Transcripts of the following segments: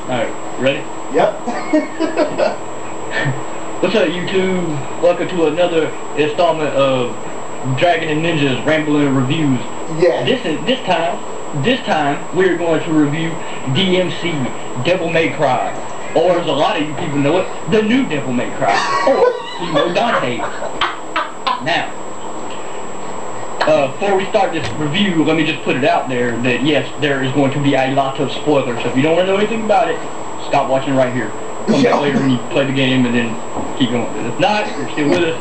Alright, ready? Yep. What's up, YouTube? Welcome to another installment of Dragon and Ninjas Rambling Reviews. Yeah. This time we're going to review DmC Devil May Cry, or as a lot of you people know it, the new Devil May Cry, or you know, Dante. Now, before we start this review, let me just put it out there that yes, there is going to be a lot of spoilers. So if you don't want to know anything about it, stop watching right here. Come back later when you play the game and then keep going. If not, you're still with us.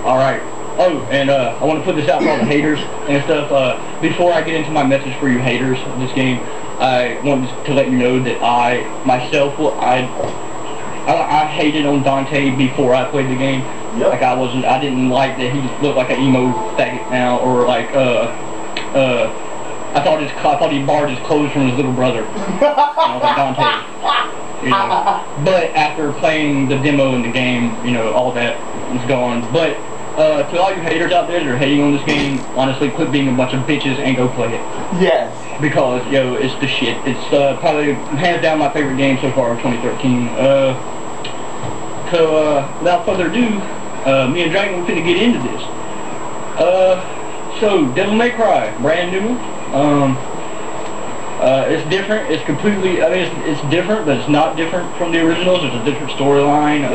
Alright. Oh, and I want to put this out for all the haters and stuff. Before I get into my message for you haters of this game, I want to let you know that I hated on Dante before I played the game. Yep. Like I didn't like that he looked like an emo faggot now, or like I thought he borrowed his clothes from his little brother. And I was like, Dante. You know. But after playing the demo in the game, you know, all that is gone. But to all you haters out there that are hating on this game, honestly, quit being a bunch of bitches and go play it. Yes. Because, yo, it's the shit. It's probably hands down my favorite game so far of 2013. So without further ado, me and Dragon are finna get into this. So Devil May Cry, brand new. It's different. It's completely. I mean, it's different, but it's not different from the originals. It's a different storyline.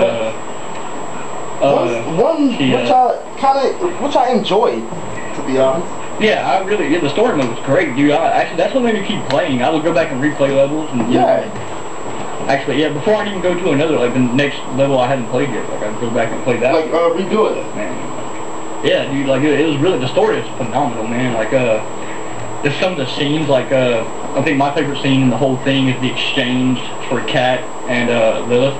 Which I enjoyed, to be honest. Yeah, the story mode was great, dude. Actually, that's what made me keep playing. I would go back and replay levels, and actually, yeah, before I'd even go to another, like the next level I hadn't played yet, like I'd go back and play that. Like redo it, man. Yeah, dude, like it was really, the story is phenomenal, man. Like there's some of the scenes, like I think my favorite scene in the whole thing is the exchange for Cat and Lilith.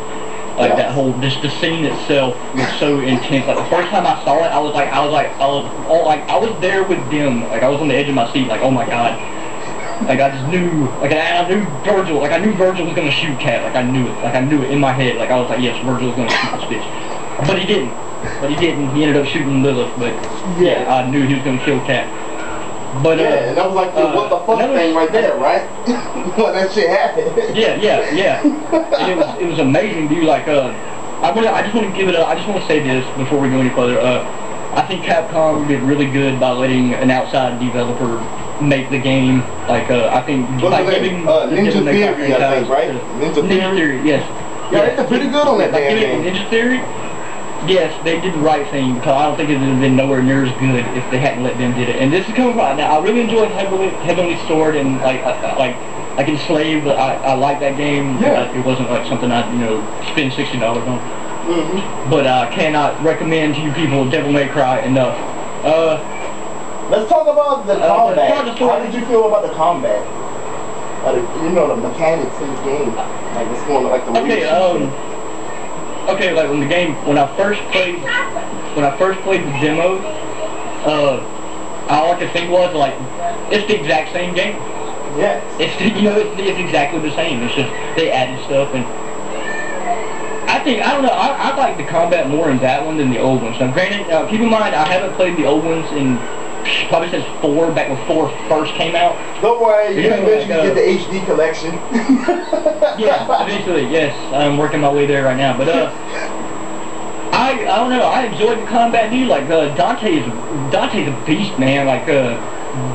Like that whole, just the scene itself was so intense. Like the first time I saw it, I was there with them. Like I was on the edge of my seat. Like, oh my god. Like I just knew. Like I knew Virgil. Like I knew Virgil was gonna shoot Cat. Like I knew it. Like I knew it in my head. Like I was like, yes, Virgil was gonna shoot this bitch. But he didn't. He ended up shooting Lilith. But yeah, I knew he was gonna kill Cat. But and that was like the what the fuck thing right there, right? When that shit happened. Yeah. And it was amazing, dude. Like I just want to give it I just want to say this before we go any further. I think Capcom did really good by letting an outside developer make the game. Like I think by giving Ninja Theory, I think, right? Ninja Theory, yes. Yeah, they did pretty good on that damn game. Ninja Theory. Yes, they did the right thing, because I don't think it would have been nowhere near as good if they hadn't let them did it. And this is coming from, now I really enjoyed Heavenly Sword and like Enslaved, but I like that game. Yeah. It wasn't like something I'd, you know, spend $60 on. But I cannot recommend to you people Devil May Cry enough. Let's talk about the combat. How did you feel about the combat? You know, the mechanics in the game. Like it's going like the Okay, like when I first played the demo, all I could think was like, it's the exact same game. Yes. It's exactly the same. It's just they added stuff, and I don't know. I like the combat more in that one than the old ones. Now, granted, keep in mind I haven't played the old ones in probably since 4, back when 4 first came out. Don't worry, you can eventually get the HD collection. Yeah, eventually, yes. I'm working my way there right now, but I don't know, I enjoyed the combat, dude. Like Dante's a beast, man. Like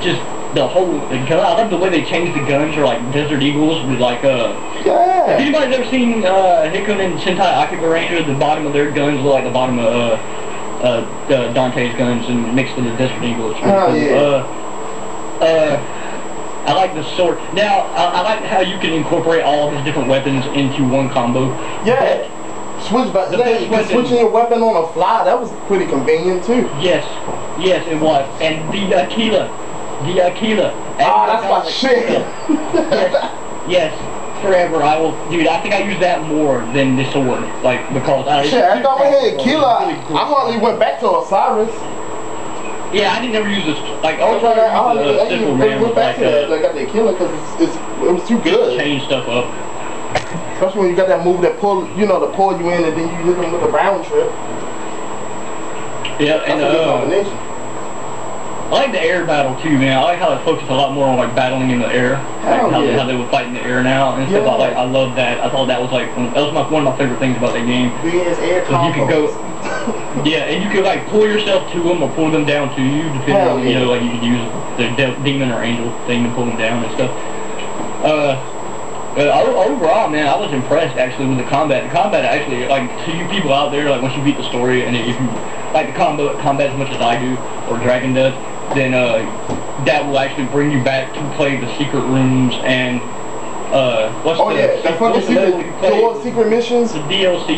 just the whole gun. I love the way they changed the guns, or like Desert Eagles with like If anybody's ever seen Hikun and Sentai Akiba Ranger, the bottom of their guns look like the bottom of Dante's guns and mixed into Desert Eagle. It's really cool. I like the sword. Now, I like how you can incorporate all of his different weapons into one combo. Yeah. Switching your weapon on the fly, that was pretty convenient too. Yes, it was. And the Aquila. That's my shit. Yes. Forever, dude, I think I use that more than the sword, like, because after I went Killa, I hardly went back to Osiris. Yeah, I didn't ever use this, like, I went back to that, I got the Killa because it was too good. Change stuff up. Especially when you got that move that pull you in and then you hit them with a round trip. Yeah, and like the air battle too, man. I like how it focuses a lot more on like battling in the air, like how they would fight in the air now and stuff. I love that. I thought that was like one of my favorite things about that game. So you could go, yeah, and you could like pull yourself to them or pull them down to you, depending on you know, like you could use the demon or angel thing to pull them down and stuff. Overall, man, I was impressed actually with the combat. The combat actually, like, to you people out there, like, once you beat the story, and if you like the combat as much as I do, or Dragon does, then that will actually bring you back to play the secret rooms and what's the secret missions? The DLC.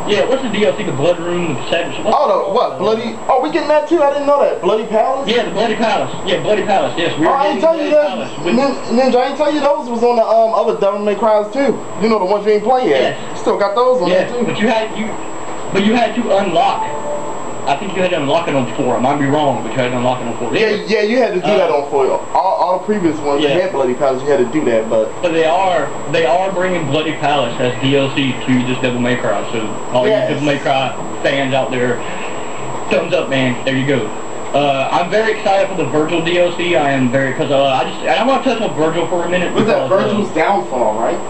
Yeah, what's the DLC? The Blood Room, the Savage... Bloody... Oh, we getting that too? I didn't know that. Bloody Palace? Yeah, the Bloody Palace. Yeah, Bloody Palace, yes. I didn't tell you that. Ninja, I didn't tell you those was on the other Devil May Crys too. You know, the ones you ain't playing yet. Yes. Still got those on there too. But you had to unlock... I think you had to unlock it on 4. I might be wrong, but you had to unlock it on 4. Yeah, you had to do that on 4. All the previous ones that had Bloody Palace, you had to do that, but they are bringing Bloody Palace as DLC to this Devil May Cry. So all you Devil May Cry fans out there, thumbs up, man. There you go. I'm very excited for the Virgil DLC. I am very because I want to touch on Virgil for a minute. Was that Virgil's downfall, right?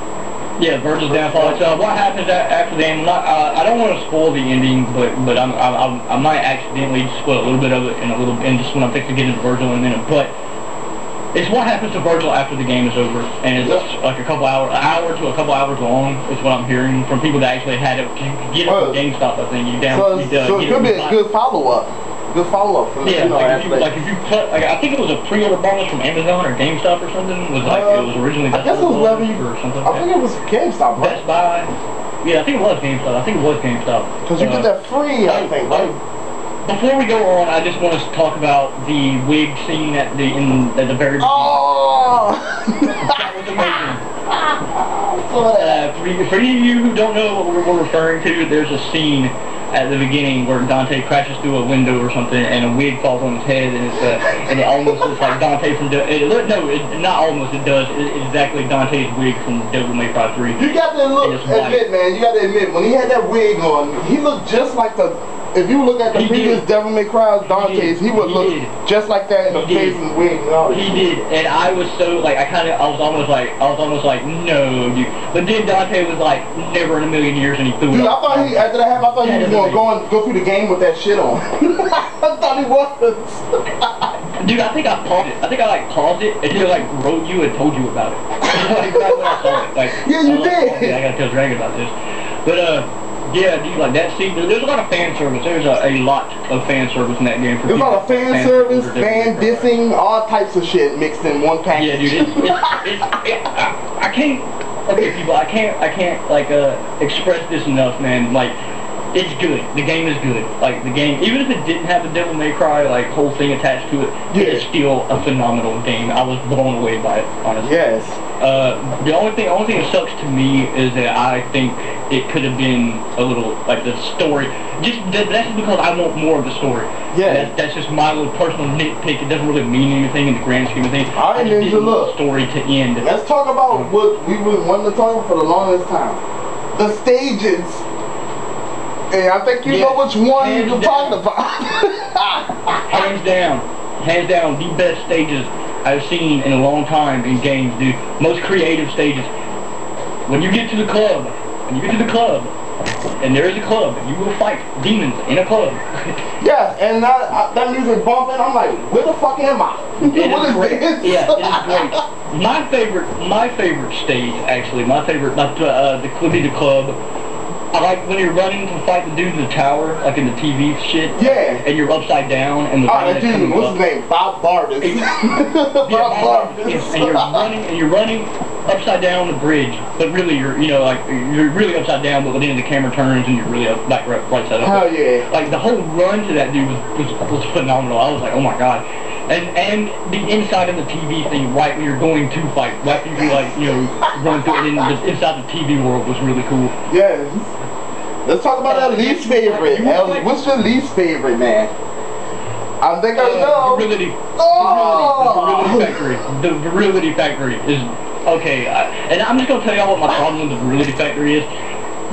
Yeah, Virgil's downfall. So what happens after the end? I don't want to spoil the ending, but I might accidentally spoil a little bit of it in just when I'm fixing to get into Virgil in a minute. But it's what happens to Virgil after the game is over, and it's like an hour to a couple hours long. Is what I'm hearing from people that actually had it. Get it from GameStop, I think. So it could be a good follow-up. Good follow-up for if you put, I think it was a pre-order bonus from Amazon or GameStop or something. It was originally. I guess it was wherever you. Or something. I think it was GameStop. Best Buy. Yeah, I think it was GameStop. Because you get that free, I think. Right? Before we go on, I just want to talk about the wig scene at the very beginning. Oh! That was amazing. For any of you who don't know what we're referring to, there's a scene at the beginning where Dante crashes through a window or something, and a wig falls on his head, and it almost looks like Dante from not almost, it does. It's exactly Dante's wig from Devil May Cry 3. You got to admit, man. You got to admit, when he had that wig on, he looked just like the. If you look at the previous Devil May Cry Dante's, he would look just like that in the face and wig and all that. He did, and I was so like I was almost like no, dude. But then Dante was like never in a million years, and he threw it. Dude, after that happened, I thought he was going to go through the game with that shit on. I thought he was. Dude, I think I paused it. I think I paused it until wrote you and told you about it. Right when I saw it. Yeah, you did. I gotta tell Dragon about this, but yeah, dude, like that scene, there's a lot of fan service. There's a lot of fan service in that game. There's a lot of fan service, fan dissing, all types of shit mixed in one package. Yeah, dude, I can't, okay, people, I can't like, express this enough, man. Like, it's good. The game is good. Like, the game, even if it didn't have the Devil May Cry, like, whole thing attached to it, it's still a phenomenal game. I was blown away by it, honestly. Yes. The only thing that sucks to me is that I think it could have been a little, like, the story. That's because I want more of the story. Yeah. That's just my little personal nitpick. It doesn't really mean anything in the grand scheme of things. I just didn't want the story to end. Let's talk about what we were wanting to talk about for the longest time. The stages. And I think you know which one you're talking about. Hands down, the best stages I've seen in a long time in games, dude. Most creative stages. When you get to the club, and there is a club, you will fight demons in a club. Yeah, and that music bumping, I'm like, where the fuck am I? What is great. This? Yeah, it is great. My favorite stage, actually, would be the club. I like when you're running to fight the dude in the tower, like in the TV shit. Yeah. And you're upside down, and the that dude, what's his name? Bob Bardis. Bob Bardis. And you're running upside down the bridge, but really you're really upside down, but then the camera turns and you're really up, like right side up. Hell yeah. Like the whole run to that dude was phenomenal. I was like, oh my god. And the inside of the TV thing, right when you're going to fight, right when you run through it, and inside the TV world was really cool. Yes. Let's talk about our least favorite. What's your least favorite, man? I think I know. The Virility Factory is okay. And I'm just gonna tell y'all what my problem with the Virility Factory is.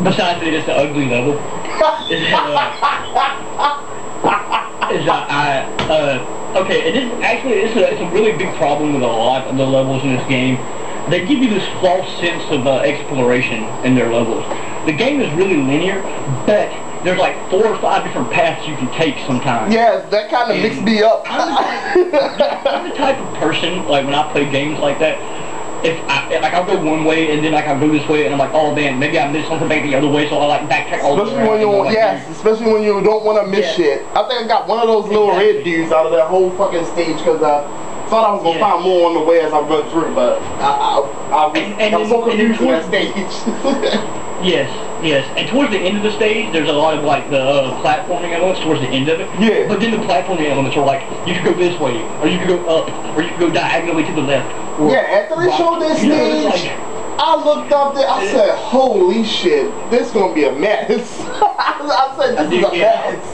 Besides that, it's an ugly level. Okay, and it's a really big problem with a lot of the levels in this game. They give you this false sense of exploration in their levels. The game is really linear, but there's like 4 or 5 different paths you can take sometimes. Yeah, that kind of mixed me up. I'm the type of person, like when I play games like that, I'll go one way and then like I'll go this way and I'm like, oh man, maybe I missed something back the other way, so I like backtrack all the way. Especially when you especially when you don't want to miss shit. I think I got one of those little red dudes out of that whole fucking stage because thought I was gonna find more on the way as I run through, but I was so confused with that stage. Yes. And towards the end of the stage, there's a lot of like the platforming elements towards the end of it. Yeah. But then the platforming elements are like, you could go this way, or you could go up, or you could go diagonally to the left. Yeah, after they showed this stage, I looked up there, I said, holy shit, this is gonna be a mess. I said, this is a mess.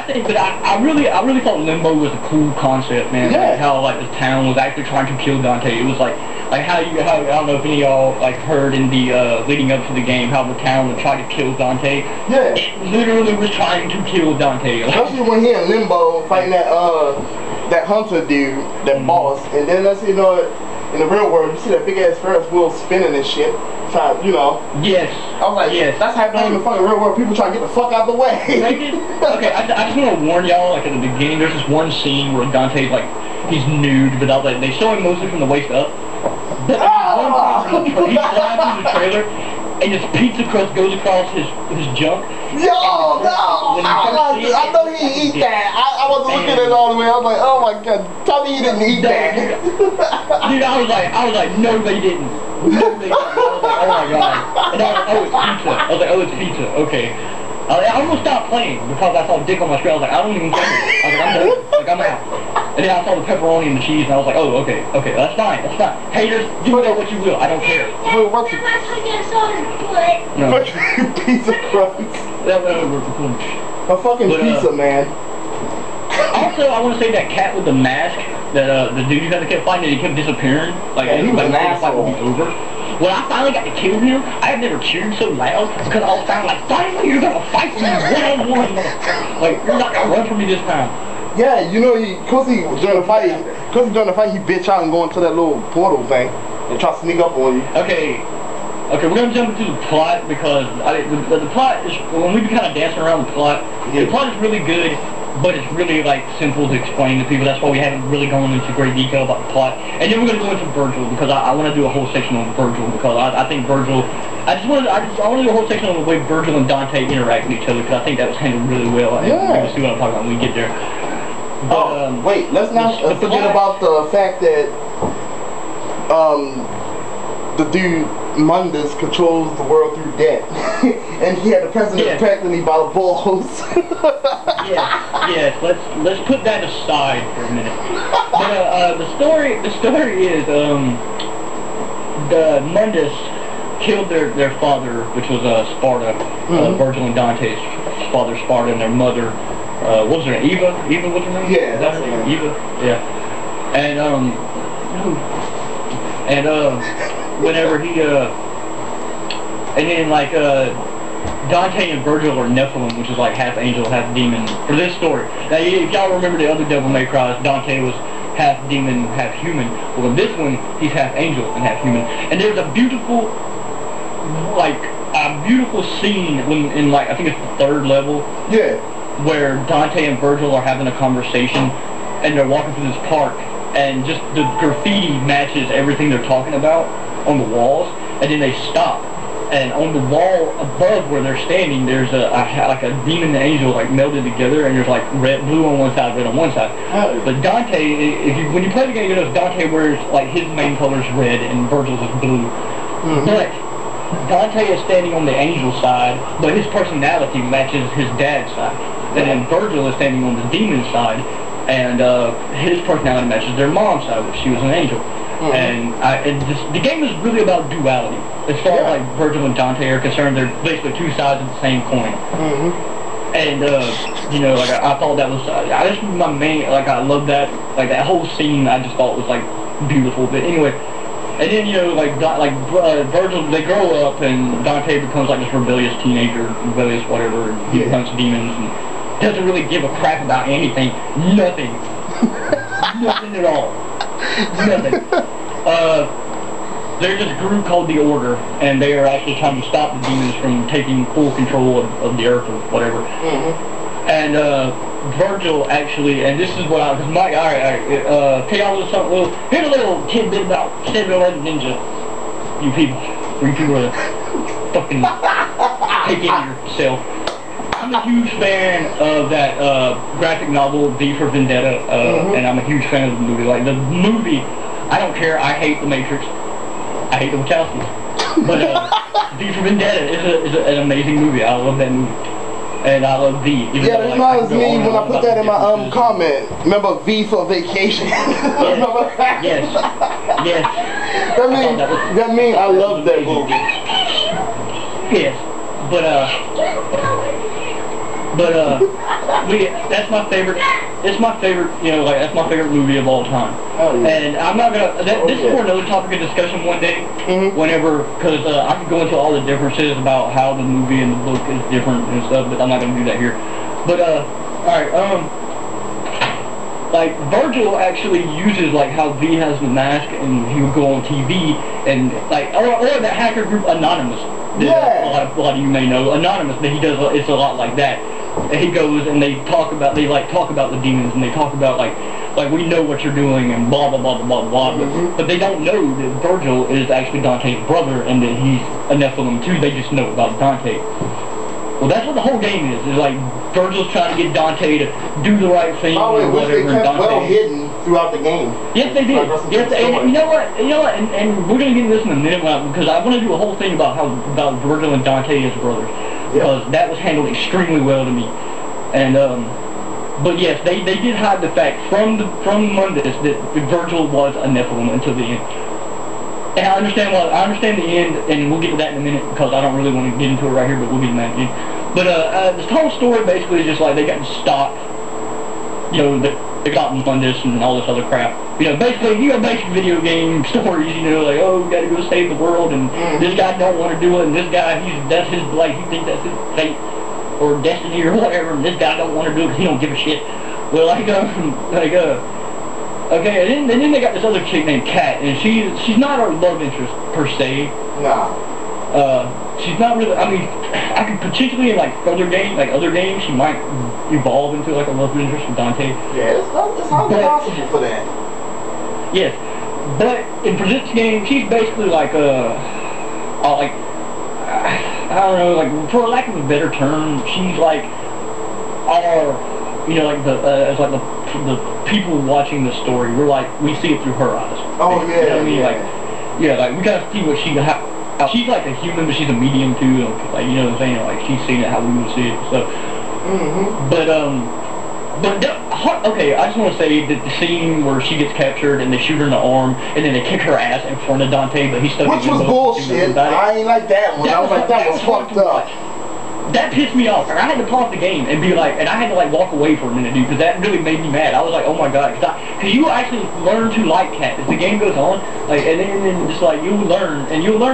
I really thought Limbo was a cool concept, man. Yeah. Like how like the town was actually trying to kill Dante. It was like how I don't know if any of y'all like heard in the leading up to the game how the town would try to kill Dante. Yeah. It literally was trying to kill Dante. Especially when he in Limbo fighting that hunter dude, that boss, and then that's in the real world you see that big ass Ferris wheel spinning and shit. Yes. I was like, that's happening in the fucking real world. People trying to get the fuck out of the way. Okay, I just want to warn y'all, like at the beginning, there's this one scene where Dante's like, he's nude, but like, they show him mostly from the waist up. But he flies through the trailer, and his pizza crust goes across his junk. Yo, no! I know he eat that. I wasn't looking at it all the way. I was like, oh my god, tell me he didn't eat that. Dude, I was like, no, they didn't. No, they didn't. I was like, oh my god. And I was like, oh, it's pizza. I was like, oh, it's pizza. Okay. I almost stopped playing because I saw dick on my screen. I was like, I don't even care. I was like, I'm done. Like, I'm out. And then I saw the pepperoni and the cheese, and I was like, oh, okay, that's fine. Haters, do with that what you will. I don't care. Wait, what's it? No. Pizza crust. That was a fucking pizza, man. Also, I want to say that cat with the mask, that the dude you had to kept fighting, and he kept disappearing. Like, he was an asshole. The fight would be over. When I finally got to kill him, I had never cheered so loud because I was finally like, finally you're gonna fight me one-on-one. Like, you're not gonna run from me this time. Yeah, you know, cause during the fight, he bitch out and go into that little portal thing and try to sneak up on you. Okay, we're gonna jump into the plot because the plot is, when we be kind of dancing around the plot is really good, but it's really like simple to explain to people. That's why we haven't really gone into great detail about the plot. And then we're gonna go into Virgil because I want to do a whole section on Virgil because I think Virgil. I want to do a whole section on the way Virgil and Dante interact with each other because I think that was handled really well. And we're gonna see what I'm talking about when we get there. But, wait, let's not forget about the fact that the dude Mundus controls the world through debt, and he had the president practically by the balls. Yes. Let's put that aside for a minute. But the story is the Mundus killed their father, which was Sparta, Virgil and Dante's father Sparta, and their mother. What was her name? Eva? Eva was her name? Yeah, that's her name. Eva. Yeah. And whenever he and then like Dante and Virgil are Nephilim, which is like half angel, half demon. For this story, now if y'all remember the other Devil May Cry, Dante was half demon, half human. Well, in this one, he's half angel and half human. And there's a beautiful scene in like I think it's the 3rd level. Yeah. Where Dante and Virgil are having a conversation, and they're walking through this park, and just the graffiti matches everything they're talking about on the walls, and then they stop, and on the wall above where they're standing, there's like a demon and angel like melded together, and there's like blue on one side, red on one side. But Dante, when you play the game, you know Dante wears like his main color is red and Virgil's is blue. But Dante is standing on the angel side, but his personality matches his dad's side. And then Virgil is standing on the demon side, and his personality matches their mom's side, which she was an angel. And the game is really about duality. As far as like Virgil and Dante are concerned, they're basically 2 sides of the same coin. And you know, like I thought that was, this was my main, like I love that, like that whole scene. I just thought was like beautiful. But anyway. And then, you know, Virgil, they grow up, and Dante becomes like this rebellious teenager, rebellious whatever, and he hunts demons, and doesn't really give a crap about anything. Nothing. Nothing at all. Nothing. There's this group called the Order, and they are actually trying to stop the demons from taking full control of the earth or whatever. And Virgil actually, and this is what I, because Mike, alright, tell y'all a little something, here's a little tidbit about 7-Eleven Ninja. You people are fucking taking yourself. I'm a huge fan of that graphic novel, V for Vendetta, and I'm a huge fan of the movie. Like, the movie, I don't care, I hate The Matrix. I hate the Wachowskis. But V for Vendetta is an amazing movie. I love that movie. And I love V. Yeah, that reminds me when I put that in my comment. Remember V for Vacation? Remember that? Yes. Yes. That means I love that movie. Yes. That's my favorite. It's my favorite. You know, like that's my favorite movie of all time. Oh, yeah. And I'm not gonna. This is for another topic of discussion one day. Whenever, because I could go into all the differences about how the movie and the book is different and stuff, but I'm not gonna do that here. But all right. Like Virgil actually uses like how V has the mask and he would go on TV and like or that hacker group Anonymous. Yeah. A lot of you may know Anonymous. That he does. It's a lot like that. And he goes and they talk about the demons and they talk about like we know what you're doing and blah blah blah blah blah blah. But they don't know that Virgil is actually Dante's brother and that he's a Nephilim too. They just know about Dante. Well, that's what the whole game is. Is like Virgil's trying to get Dante to do the right thing or whatever. They kept well hidden throughout the game. Yes, they did. Yes, and you know what? And we're gonna get into this in a minute because I want to do a whole thing about Virgil and Dante as brothers because that was handled extremely well to me. And but yes, they did hide the fact from Mundus that Virgil was a Nephilim until the end. And I understand the end, and we'll get to that in a minute because I don't really want to get into it right here, but we'll get into that in a minute. But this whole story basically is just like they got stopped, you know, they got Mundus and all this other crap. You know, basically, basic video game stories, you know, like, oh, we gotta go save the world, and this guy don't want to do it, and this guy, he thinks that's his fate, or destiny, or whatever, and this guy don't want to do it because he don't give a shit. Well, okay, and then they got this other chick named Kat, and she's not our love interest per se. Nah. She's not really. I mean, I could potentially in like other games, she might evolve into like a love interest with Dante. Yeah, it's not possible for that. Yes, but for this game, she's basically like I don't know, like for lack of a better term, she's like our, you know, like as like the people watching the story, we see it through her eyes. Oh yeah, you know what I mean? yeah. Like we gotta see what she's like a human, but she's a medium too. Like, you know what I'm saying? Like she's seeing it how we would see it. So, okay, I just want to say that the scene where she gets captured and they shoot her in the arm and then they kick her ass in front of Dante, but he's stuck. Which was bullshit. I ain't like that one. I was like, that was fucked up. That pissed me off, and I had to pause the game and be like, and I had to like walk away for a minute, dude, because that really made me mad. I was like, oh my god, because you actually learn to like Kat as the game goes on, like, and then just like you'll learn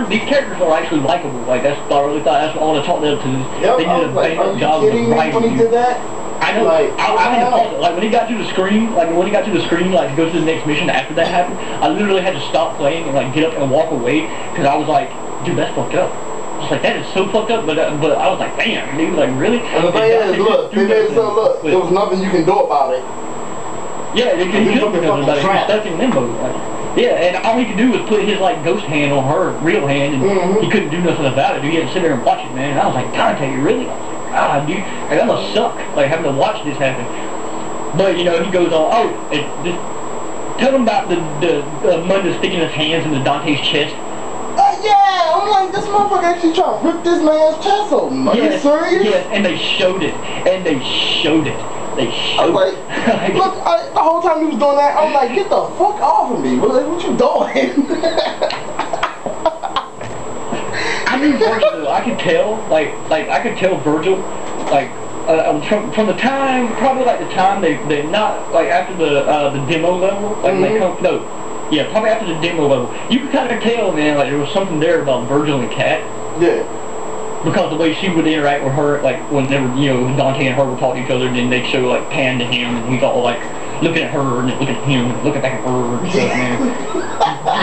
these characters are actually likable. Like that's I really thought that's all I taught them to. Yep, they did a bang job of writing. When he did that? I know. Like, I had to pause it. Like when he got to the screen, like to go to the next mission after that happened, I literally had to stop playing and like get up and walk away because I was like, dude, that's fucked up. I was like, that is so fucked up, but I was like, damn, dude, like, really? And the thing is, look, there was nothing you can do about it. Yeah, you couldn't do nothing about it. He was stuck in limbo. Like, yeah, and all he could do was put his, like, ghost hand on her real hand, and he couldn't do nothing about it. Dude, he had to sit there and watch it, man. And I was like, Dante, really? I was like, God, dude, like, that must suck, like, having to watch this happen. But, you know, he goes on, tell him about the Mundus sticking his hands into Dante's chest. Yeah, I'm like, this motherfucker actually trying to rip this man's chest open. Are you serious? Yes, and they showed it. They showed it. I was like, look, the whole time he was doing that, I was like, get the fuck off of me. What you doing? I knew Virgil, I could tell, I could tell Virgil, like, from the time, probably like the time they not, like, after the demo level, like, they come, no. Yeah, probably after the demo level. You could kind of tell, man, like there was something there about Virgil and Kat. Yeah. because the way she would interact with her, like whenever Dante and her would talk to each other, and then they'd show like pan to him, and he's all like looking at her and then looking at him and looking back at her and stuff, man.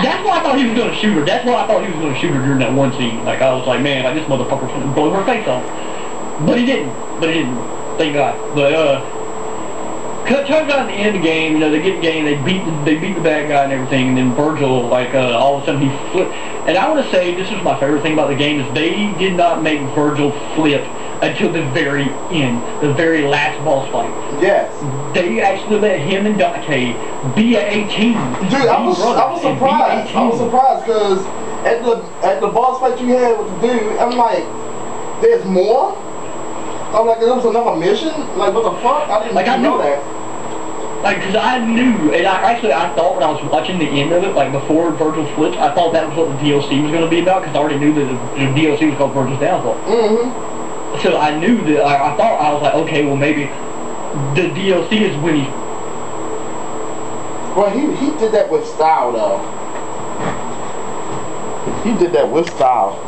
That's why I thought he was gonna shoot her. That's why I thought he was gonna shoot her during that one scene. Like I was like, man, like this motherfucker's gonna blow her face off. But he didn't. Thank God. But turns out at the end of the game, they get the game, they beat the bad guy and everything, and then Virgil, like, all of a sudden he flipped. And I want to say, this is my favorite thing about the game, is they did not make Virgil flip until the very end, the very last boss fight. Yes. They actually let him and Dante be at 18. Dude, I was surprised. I was surprised because at the boss fight you had with the dude, I'm like, there's more? I'm like, there was another mission? Like, what the fuck? I didn't know that. Like, because I knew, and I thought when I was watching the end of it, like before Virgil flipped, I thought that was what the DLC was going to be about, because I already knew that the DLC was called Virgil's Downfall. Mm-hmm. So I knew that, I was like, okay, well maybe the DLC is when he... Well, he did that with style, though. He did that with style.